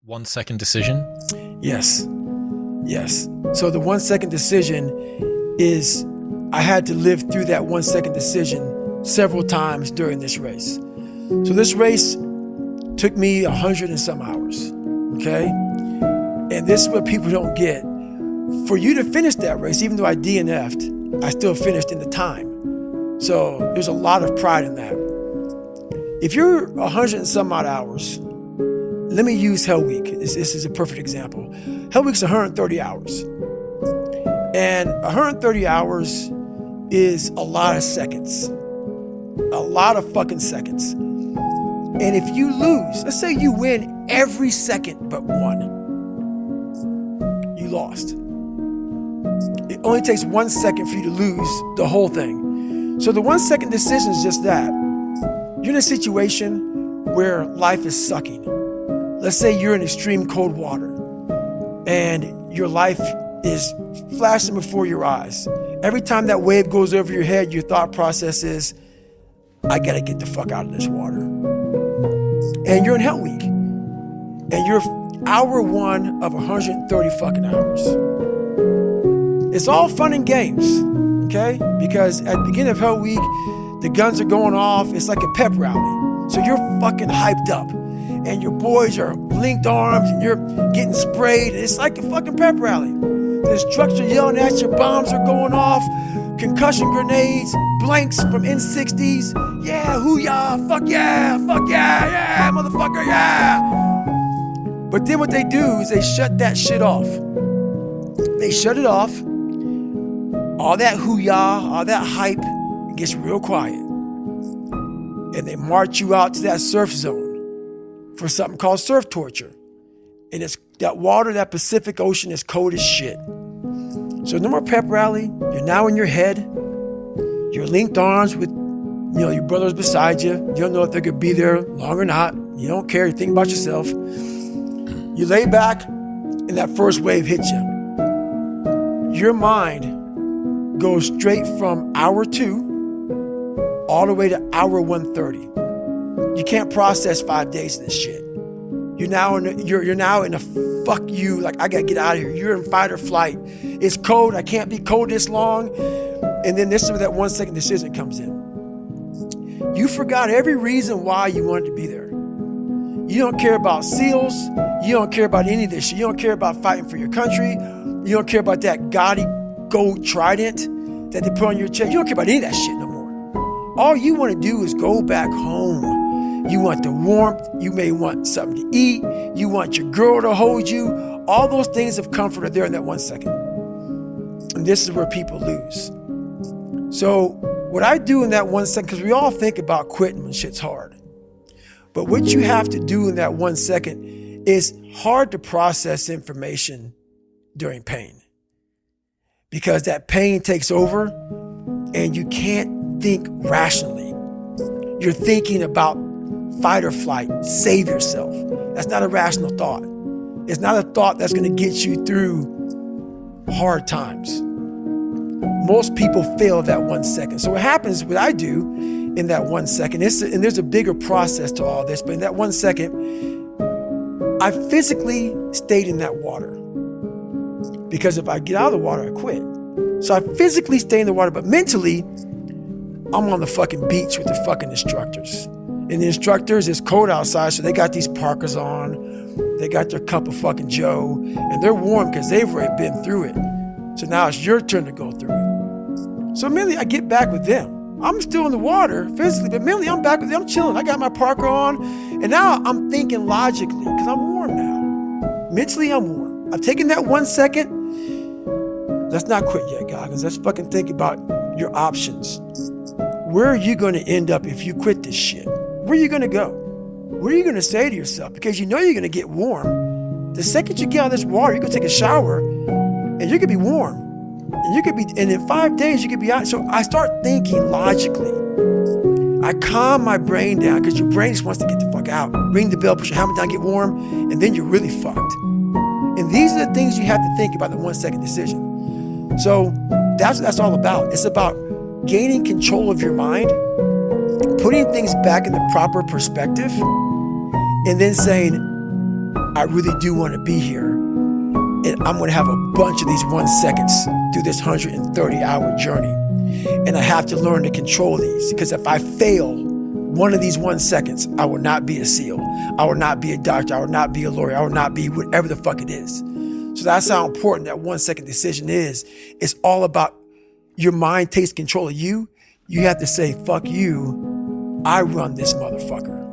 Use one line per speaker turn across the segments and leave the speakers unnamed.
1 second decision?
Yes. Yes. So the 1 second decision is I had to live through that 1 second decision several times during this race. So this race took me 100 and some hours. Okay. And this is what people don't get. For you to finish that race, even though I DNF'd, I still finished in the time. So there's a lot of pride in that. If you're 100 and some odd hours, let me use Hell Week. This is a perfect example. Hell Week's 130 hours. And 130 hours is a lot of seconds. A lot of fucking seconds. And if you lose, let's say you win every second but one, you lost. It only takes 1 second for you to lose the whole thing. So the 1 second decision is just that. You're in a situation where life is sucking. Let's say you're in extreme cold water and your life is flashing before your eyes. Every time that wave goes over your head, your thought process is, I gotta get the fuck out of this water. And you're in Hell Week. And you're hour one of 130 fucking hours. It's all fun and games, okay? Because at the beginning of Hell Week, the guns are going off. It's like a pep rally. So you're fucking hyped up. And your boys are linked arms and you're getting sprayed. It's like a fucking pep rally. The instructors are yelling at you, bombs are going off, concussion grenades, blanks from N60s. Yeah, hoo-yah, fuck yeah, yeah, motherfucker, yeah. But then what they do is they shut that shit off. They shut it off. All that hoo-yah, all that hype, it gets real quiet. And they march you out to that surf zone for something called surf torture. And it's that water, that Pacific Ocean is cold as shit. So no more pep rally. You're now in your head. You're linked arms with, your brothers beside you. You don't know if they're gonna be there long or not. You don't care. You think about yourself. You lay back and that first wave hits you. Your mind goes straight from hour 2 all the way to hour 130. You can't process 5 days of this shit. You're now in a fuck you, like I gotta get out of here. You're in fight or flight. It's cold, I can't be cold this long. And then this is where that 1 second decision comes in. You forgot every reason why you wanted to be there. You don't care about SEALs. You don't care about any of this shit. You don't care about fighting for your country. You don't care about that gaudy gold trident that they put on your chest. You don't care about any of that shit no more. All you want to do is go back home. You want the warmth. You may want something to eat. You want your girl to hold you. All those things of comfort are there in that 1 second. And this is where people lose. So what I do in that 1 second, because we all think about quitting when shit's hard. But what you have to do in that 1 second is hard to process information during pain. Because that pain takes over and you can't think rationally. You're thinking about fight or flight, save yourself. That's not a rational thought. It's not a thought that's going to get you through hard times. Most people fail that 1 second. So what happens, what I do in that 1 second, and there's a bigger process to all this, but in that 1 second, I physically stayed in that water. Because if I get out of the water, I quit. So I physically stay in the water, but mentally, I'm on the fucking beach with the fucking instructors. And the instructors, it's cold outside, so they got these parkas on. They got their cup of fucking Joe, and they're warm because they've already been through it. So now it's your turn to go through it. So mentally, I get back with them. I'm still in the water physically, but mentally, I'm back with them. I'm chilling. I got my parka on, and now I'm thinking logically because I'm warm now. Mentally, I'm warm. I've taken that 1 second. Let's not quit yet, Goggins. Let's fucking think about your options. Where are you going to end up if you quit this shit? Where are you going to go? What are you going to say to yourself? Because you know you're going to get warm. The second you get out of this water, you're going to take a shower and you're going to be warm. And in 5 days, you could be out. So I start thinking logically. I calm my brain down because your brain just wants to get the fuck out. Ring the bell, put your helmet down, get warm, and then you're really fucked. And these are the things you have to think about in the 1 second decision. So that's what that's all about. It's about gaining control of your mind, putting things back in the proper perspective, and then saying, I really do want to be here. And I'm going to have a bunch of these 1 seconds through this 130-hour journey. And I have to learn to control these, because if I fail one of these 1 seconds, I will not be a SEAL. I will not be a doctor. I will not be a lawyer. I will not be whatever the fuck it is. So that's how important that 1 second decision is. It's all about your mind takes control of you. You have to say, fuck you, I run this motherfucker.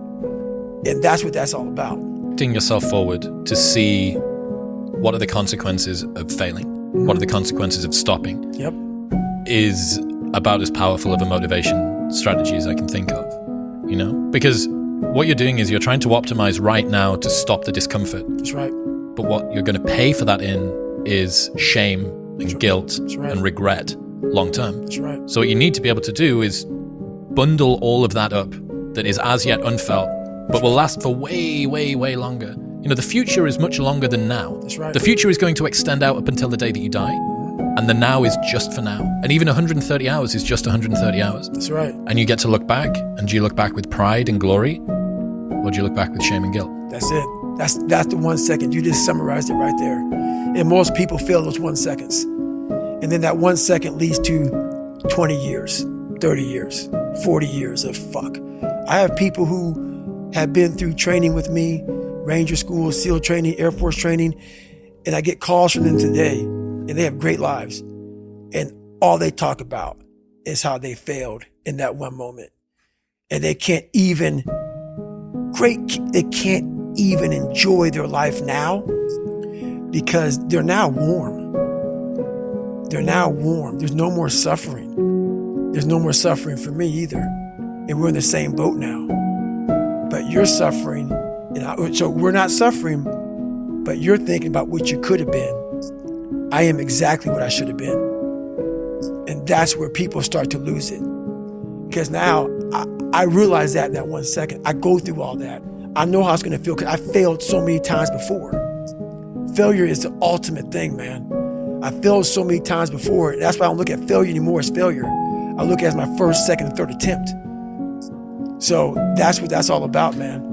And that's what that's all about.
Putting yourself forward to see what are the consequences of failing, what are the consequences of stopping, is about as powerful of a motivation strategy as I can think of, you know? Because what you're doing is you're trying to optimize right now to stop the discomfort.
That's right.
But what you're going to pay for that in is shame and guilt and regret long term.
That's right.
So what you need to be able to do is bundle all of that up that is as yet unfelt, but will last for way, way, way longer. You know, the future is much longer than now.
That's right.
The future is going to extend out up until the day that you die, and the now is just for now. And even 130 hours is just 130 hours.
That's right.
And you get to look back, and do you look back with pride and glory, or do you look back with shame and guilt?
That's it. That's the 1 second. You just summarized it right there. And most people fail those 1 seconds. And then that 1 second leads to 20 years, 30 years, 40 years of fuck. I have people who have been through training with me, Ranger School, SEAL training, Air Force training, and I get calls from them today, and they have great lives. And all they talk about is how they failed in that one moment. And they can't even enjoy their life now because they're now warm. They're now warm. There's no more suffering. There's no more suffering for me either. And we're in the same boat now. But you're suffering. So we're not suffering, but you're thinking about what you could have been. I am exactly what I should have been. And that's where people start to lose it. Because now I realize that in that 1 second. I go through all that. I know how it's going to feel because I failed so many times before. Failure is the ultimate thing, man. I failed so many times before. That's why I don't look at failure anymore as failure. I look at it as my first, second, and third attempt. So that's what that's all about, man.